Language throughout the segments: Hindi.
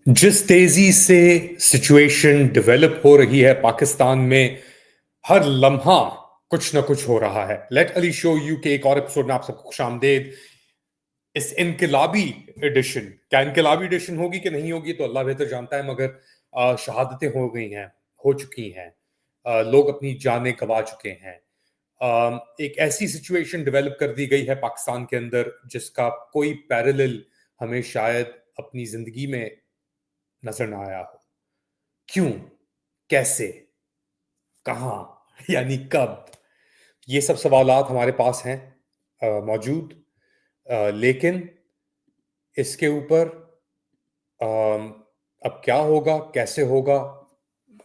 जिस तेजी से सिचुएशन डेवलप हो रही है पाकिस्तान में, हर लम्हा कुछ ना कुछ हो रहा है। लेट अली शो यू के एक और एपिसोड में आप सबको खुशामदेद। इस इनकलाबी एडिशन, क्या इनकलाबी एडिशन होगी कि नहीं होगी तो अल्लाह बेहतर जानता है, मगर शहादतें हो गई हैं, हो चुकी हैं। लोग अपनी जानें गंवा चुके हैं। एक ऐसी सिचुएशन डेवलप कर दी गई है पाकिस्तान के अंदर जिसका कोई पैरेलल हमें शायद अपनी जिंदगी में नजर ना आया हो। क्यों, कैसे, कहां, यानी कब? ये सब सवालात हमारे पास हैं, मौजूद। लेकिन इसके ऊपर अम, अब क्या होगा, कैसे होगा,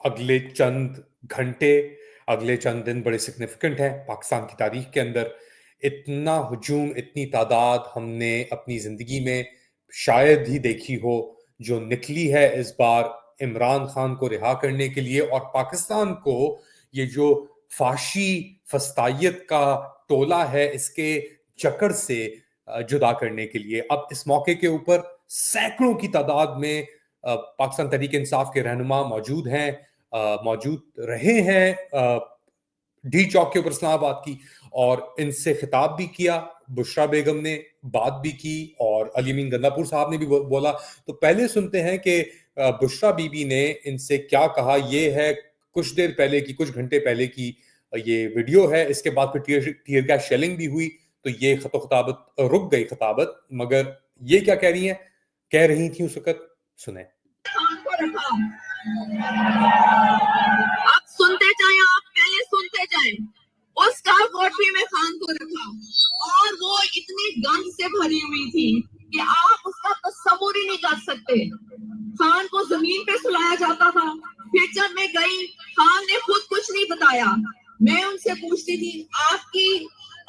अगले चंद घंटे, अगले चंद दिन बड़े सिग्निफिकेंट हैं पाकिस्तान की तारीख के अंदर। इतना हुजूम, इतनी तादाद हमने अपनी जिंदगी में शायद ही देखी हो, जो निकली है इस बार इमरान खान को रिहा करने के लिए और पाकिस्तान को ये जो फाशी फस्तायत का टोला है इसके चक्कर से जुदा करने के लिए। अब इस मौके के ऊपर सैकड़ों की तादाद में पाकिस्तान तहरीक इंसाफ के रहनुमा मौजूद हैं, मौजूद रहे हैं डी चौक के ऊपर इस्लामाबाद की, और इनसे खिताब भी किया। बुशरा बेगम ने बात भी की और अली अमीन गंदापुर साहब ने भी बोला। तो पहले सुनते हैं कि बुशरा बीबी ने इनसे क्या कहा। ये है कुछ देर पहले की, कुछ घंटे पहले की ये वीडियो है। इसके बाद फिर टीयर गैस शेलिंग भी हुई, तो ये खतो खताबत रुक गई खताबत। मगर ये क्या कह रही हैं, कह रही थी उस वक्त, सुने। आप सुनते जाएं, आप पहले सुनते जाएं। उस कोठरी में खान को रखा और वो इतनी गंद से भरी हुई थी कि आप उसका तस्वुर ही नहीं कर सकते। खान को जमीन पे सुलाया जाता था। फिर जब मैं गई, खान ने खुद कुछ नहीं बताया। मैं उनसे पूछती थी आपकी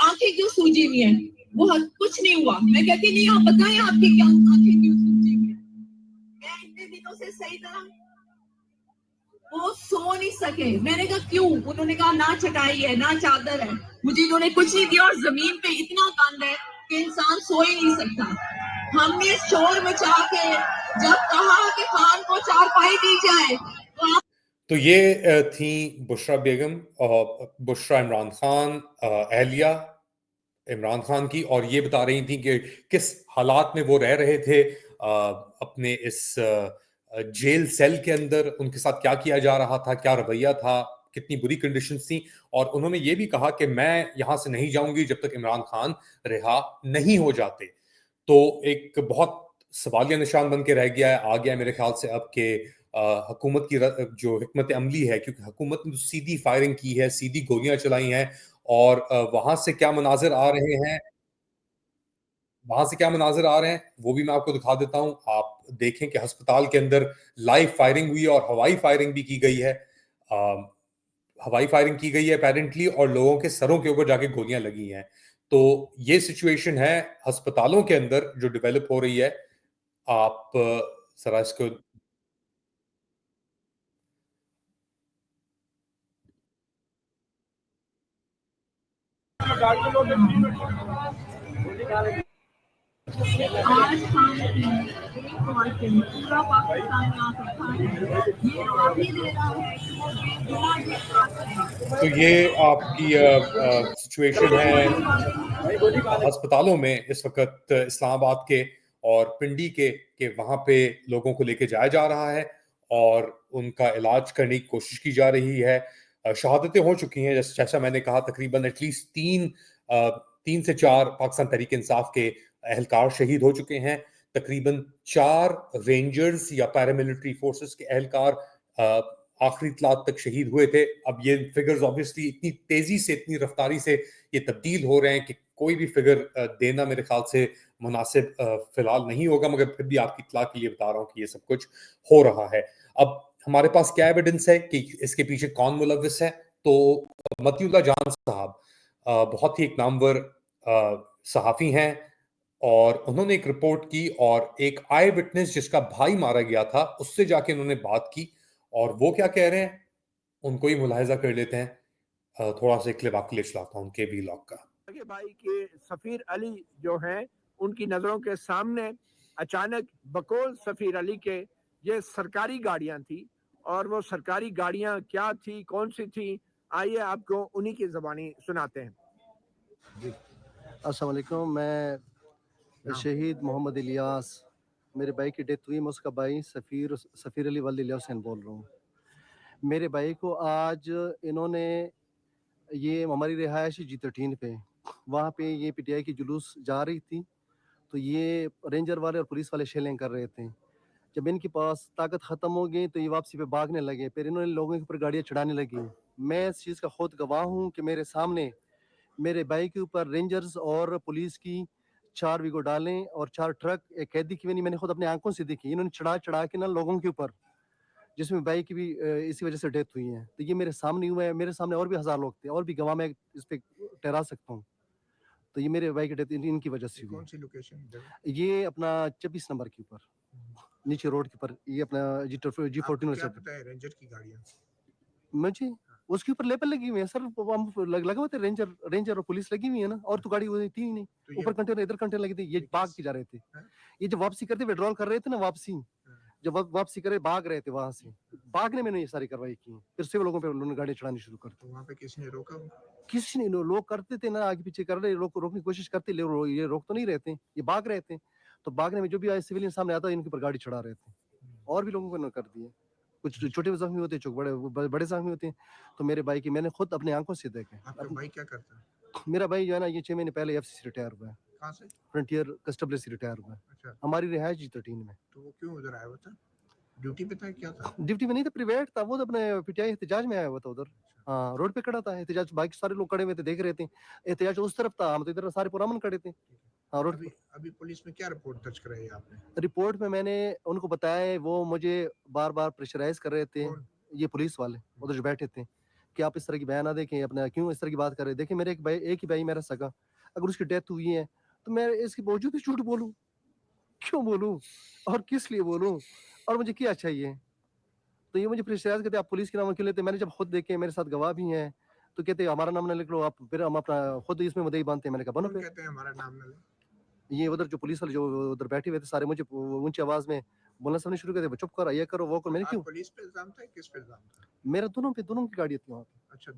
आंखें क्यों सूजी हुई हैं? वो कुछ नहीं हुआ। मैं कहती नहीं, आप बताएं आपकी क्या आंखें क्यों सूजी हुई हैं? मैं इतने दिनों से सही तरह वो सो नहीं सके। मैंने कहा क्यों? उन्होंने कहा ना चटाई है ना चादर है। मुझे इन्होंने कुछ नहीं दिया और जमीन पे इतना गंद है कि इंसान सो ही नहीं सकता। हमने शोर मचा के जब कहा कि खान को चारपाई दी जाए तो ये थी बुशरा बेगम और बुशरा इमरान खान, अहलिया इमरान खान की, और ये बता रही थी कि किस हालात में वो रह रहे थे अपने इस जेल सेल के अंदर। उनके साथ क्या किया जा रहा था, क्या रवैया था, कितनी बुरी कंडीशंस थी। और उन्होंने ये भी कहा कि मैं यहां से नहीं जाऊंगी जब तक इमरान खान रिहा नहीं हो जाते। तो एक बहुत सवालिया निशान बन के रह गया है, आ गया है मेरे ख्याल से अब के हुकूमत की जो हिकमत अमली है, क्योंकि हुकूमत ने तो सीधी फायरिंग की है, सीधी गोलियां चलाई हैं। और वहां से क्या मनाजिर आ रहे हैं, वहां से क्या मनाजिर आ रहे हैं वो भी मैं आपको दिखा देता हूं। आप देखें कि अस्पताल के अंदर लाइव फायरिंग हुई है और हवाई फायरिंग भी की गई है। हवाई फायरिंग की गई है अपेरेंटली, और लोगों के सरों के ऊपर जाके गोलियां लगी हैं। तो ये सिचुएशन है अस्पतालों के अंदर जो डेवलप हो रही है। आप जरा इसको आज खान की एक और फिल्म पूरा पाकिस्तान यहाँ इकट्ठा है। ये अभी दे रहा है कि वो बेगुनाह के साथ है। तो ये आपकी सिचुएशन है अस्पतालों में इस वक्त इस्लामाबाद के और पिंडी के वहां पे लोगों को लेके जाया जा रहा है और उनका इलाज करने की कोशिश की जा रही है। शहादतें हो चुकी हैं, जैसा मैंने कहा, तकरीबन एटलीस्ट तीन से चार पाकिस्तान तहरीक इंसाफ के एहलकार शहीद हो चुके हैं। तकरीबन 4 रेंजर्स या पैरामिलिट्री फोर्सेस के एहलकार आखिरी इतलात तक शहीद हुए थे। अब ये फिगर्स ऑब्वियसली इतनी तेजी से, इतनी रफ्तारी से ये तब्दील हो रहे हैं कि कोई भी फिगर देना मेरे ख्याल से मुनासिब फिलहाल नहीं होगा, मगर फिर भी आपकी इत्तला के लिए बता रहा हूँ कि ये सब कुछ हो रहा है। अब हमारे पास क्या एविडेंस है कि इसके पीछे कौन मुलविस है? तो मतीउल्लाह जान साहब बहुत ही एक नामवर सहाफी हैं, और उन्होंने एक रिपोर्ट की और एक आई विटनेस जिसका भाई मारा गया था उससे जाके उन्होंने बात की। और वो क्या कह रहे हैं उनको ही मुलाहिजा कर लेते हैं। थोड़ा सा क्लिप आपके लिए चलाता हूं उनके वीलॉग का। के भाई के सफीर अली जो हैं उनकी नजरों के सामने अचानक बकौल सफीर अली के ये सरकारी गाड़ियां थी, और वो सरकारी गाड़ियां क्या थी, कौन सी थी, आइए आपको उन्हीं की ज़बानी सुनाते हैं। अस्सलाम वालेकुम। मैं शहीद मोहम्मद इलियास, मेरे भाई की डेथ हुई। मैं उसका भाई सफ़ीर अली वल्द इलियास हुसैन बोल रहा हूँ। मेरे भाई को आज इन्होंने, ये हमारी रिहायश G13 पे, वहाँ पे ये पीटीआई की जुलूस जा रही थी, तो ये रेंजर वाले और पुलिस वाले शेलिंग कर रहे थे। जब इनके पास ताकत ख़त्म हो गई तो ये वापसी पे भागने लगे, फिर इन्होंने लोगों के ऊपर गाड़ियाँ चढ़ाने लगी। मैं इस चीज़ का खुद गवाह हूँ कि मेरे सामने मेरे बाइक के ऊपर रेंजर्स और पुलिस की 4 वीगो डालें और 4 ट्रक, एक कैदी की भी नहीं, मैंने खुद अपनी आंखों से देखी। इन्होंने चढ़ा के ना लोगों के ऊपर, जिसमें बाइक की भी इसी वजह से डेथ हुई है। तो ये मेरे सामने हुआ है, मेरे सामने और भी 1000 लोग थे, और भी गवाह मैं इस पे ठहरा सकता हूँ। तो ये मेरे बाइक की डेथ इनकी वजह से हुई। कौन सी लोकेशन? ये अपना 24 नंबर के ऊपर, नीचे रोड के ऊपर, ये अपना G14 क्या पता है रेंजर की गाड़ियां? मुझे उसके ऊपर लेबल लगी हुई है सर, लगा हुआ था, रेंजर और पुलिस लगी हुई है ना, और तो गाड़ी वो थी ही नहीं। तो ऊपर कंटेनर, इधर कंटेनर लगी थी, ये भाग के जा रहे थे। ये जब वापसी करते विड्रॉल कर रहे थे ना, जब वापसी करे भाग रहे थे वहां से, भागने में ये सारी कार्रवाई की। फिर से वो लोगों पे उन्होंने गाड़ी चढ़ानी शुरू कर दी। वहाँ पे किसी ने रोका? किसी ने, लोग करते थे ना, आगे पीछे कर रहे, रोकने की कोशिश करते, ये रोक तो नहीं रहे थे, ये भाग रहे थे। तो भागने में जो भी आए सिविलियन सामने आता, इनके ऊपर गाड़ी चढ़ा रहे थे, और भी लोगों को इन्होंने कर दिए। कुछ छोटे जख्मी होते हैं, बड़े जख्मी होते हैं। तो मेरे भाई की मैंने खुद अपनी आंखों से देखे। आपका भाई क्या करता है? मेरा भाई जो है ना, ये 6 महीने पहले एफसी से रिटायर हुआ है। कहाँ से? फ्रंटियर कस्टमर से रिटायर हुआ है। अच्छा, हमारी रिहायश G13 में। तो वो क्यों उधर आया हुआ था? ड्यूटी पे था, क्या था? ड्यूटी में नहीं था, प्राइवेट था वो, तो अपने पीटीआई एहतजाज में आया हुआ था उधर। हाँ, रोड पे खड़ा था एहतजाज, बाकी सारे लोग खड़े हुए थे, देख रहे थे। एहतजाज उस तरफ था, हम तो इधर सारे पुरामन खड़े थे। हाँ, रोड पे। अभी पुलिस में क्या रिपोर्ट दर्ज कराई है आपने? रिपोर्ट में मैंने उनको बताया, वो मुझे बार बार प्रेशराइज कर रहे थे। कौन? ये पुलिस वाले उधर जो बैठे थे, कि आप इस तरह की बयान ना देखें, अपना क्यों इस तरह की बात कर रहे हैं। देखिए, मेरे एक ही भाई मेरा सगा, अगर उसकी डेथ हुई है तो मैं इसके बावजूद भी झूठ बोलूं? क्यों बोलूं और किस लिए बोलूं, और मुझे क्या चाहिए? तो ये मुझे प्रेशराइज करते, आप पुलिस के नाम क्यों लेते? मैंने जब खुद देखे, मेरे साथ गवाह भी हैं, तो कहते हमारा नाम ना लिख लो आप, फिर हम अपना खुद इसमें मुद्दई बांधते हैं। मैंने कहा बनो कौन फिर। कहते हैं हमारा नाम ना ले? ये उधर जो पुलिस वाले जो उधर बैठे हुए थे सारे, मुझे ऊंची आवाज में बोलना समझ शुरू कर दे, चुप करो, ये करो, वो करो। मैंने क्यों? पुलिस पे इल्जाम था, किस पे इल्जाम था? मेरा दोनों की गाड़ी थी वहाँ पे। अच्छा,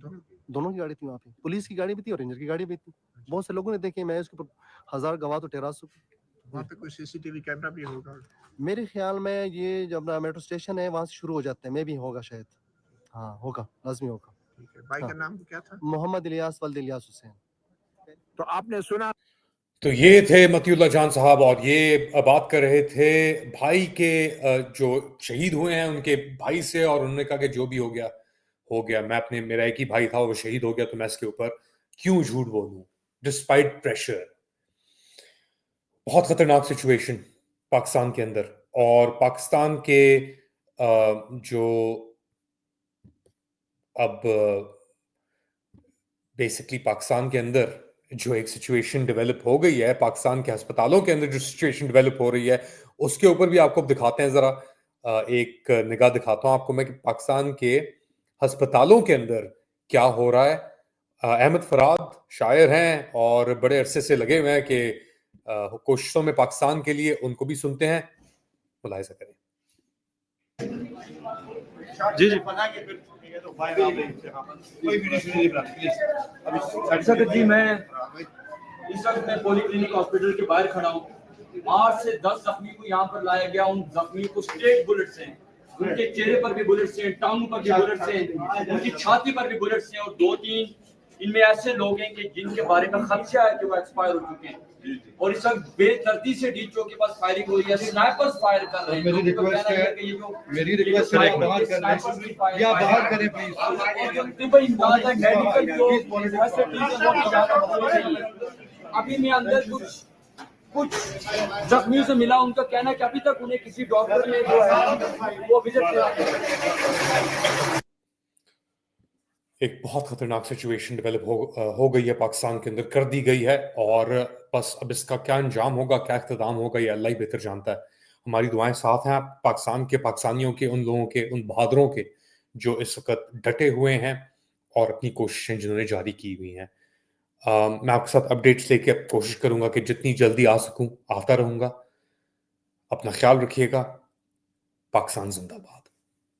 दोनों की गाड़ी थी वहाँ पे, पुलिस की गाड़ी भी थी और रेंजर की गाड़ी भी थी। बहुत से लोगों ने देखे, मैं उसके ऊपर 1000 गवाह तो ठहरा सकूं। वहाँ पे कोई सीसीटीवी कैमरा भी होगा? मेरे ख्याल में ये जब अपना मेट्रो स्टेशन है वहाँ से शुरू हो जाते हैं, मैं भी होगा शायद। हाँ, होगा, लाजमी होगा। ठीक है। भाई का नाम क्या था? मोहम्मद इलियास वल्द इलियास हुसैन। तो आपने सुना, तो ये थे मतीउल्लाह जान साहब, और ये बात कर रहे थे भाई के जो शहीद हुए हैं उनके भाई से, और उन्होंने कहा कि जो भी हो गया हो गया। मेरा एक ही भाई था, वो शहीद हो गया, तो मैं इसके ऊपर क्यों झूठ बोलूं डिस्पाइट प्रेशर। बहुत खतरनाक सिचुएशन पाकिस्तान के अंदर, और पाकिस्तान के जो अब बेसिकली पाकिस्तान के अंदर जो एक सिचुएशन डेवलप हो गई है, पाकिस्तान के अस्पतालों के अंदर जो सिचुएशन डेवलप हो रही है, उसके ऊपर भी आपको दिखाते हैं जरा। एक निगाह दिखाता हूं आपको मैं कि पाकिस्तान के अस्पतालों के अंदर क्या हो रहा है। अहमद फराद शायर हैं और बड़े अरसे से लगे हुए हैं कि कोशिशों में पाकिस्तान के लिए, उनको भी सुनते हैं, मुलाहिजा करें। जी जी तो जी, मैं इस वक्त मैं पॉलीक्लिनिक हॉस्पिटल के बाहर खड़ा हूँ। 8 से 10 जख्मी को यहाँ पर लाया गया। उन जख्मी को स्ट्रेट बुलेट्स हैं, उनके चेहरे पर भी बुलेट्स हैं, टांगों पर भी बुलेट्स हैं, उनकी छाती पर भी बुलेट्स हैं, और 2-3 इनमें ऐसे लोग हैं कि जिनके बारे में खदशा है कि वो एक्सपायर हो चुके हैं। और इस वक्त बेतरतीब से डीचओ के पास फायरिंग हो रही है, स्नाइपर्स फायर कर रहे हैं। मेरी रिक्वेस्ट है बाहर कर दें या बाहर करें प्लीज। अभी मैं अंदर कुछ जख्मियों से मिला, उनका कहना है कि अभी तक उन्हें किसी डॉक्टर ने जो है वो विजिट किया। एक बहुत खतरनाक सिचुएशन डेवलप हो गई है पाकिस्तान के अंदर, कर दी गई है, और बस अब इसका क्या अंजाम होगा, क्या इख्तिताम होगा, ये अल्लाह ही बेहतर जानता है। हमारी दुआएं साथ हैं पाकिस्तान के, पाकिस्तानियों के, उन लोगों के, उन बहादुरों के जो इस वक्त डटे हुए हैं और अपनी कोशिशें जिन्होंने जारी की हुई हैं। मैं आपके साथ अपडेट्स लेके कोशिश करूंगा कि जितनी जल्दी आ सकूं आता रहूंगा। अपना ख्याल रखिएगा। पाकिस्तान जिंदाबाद।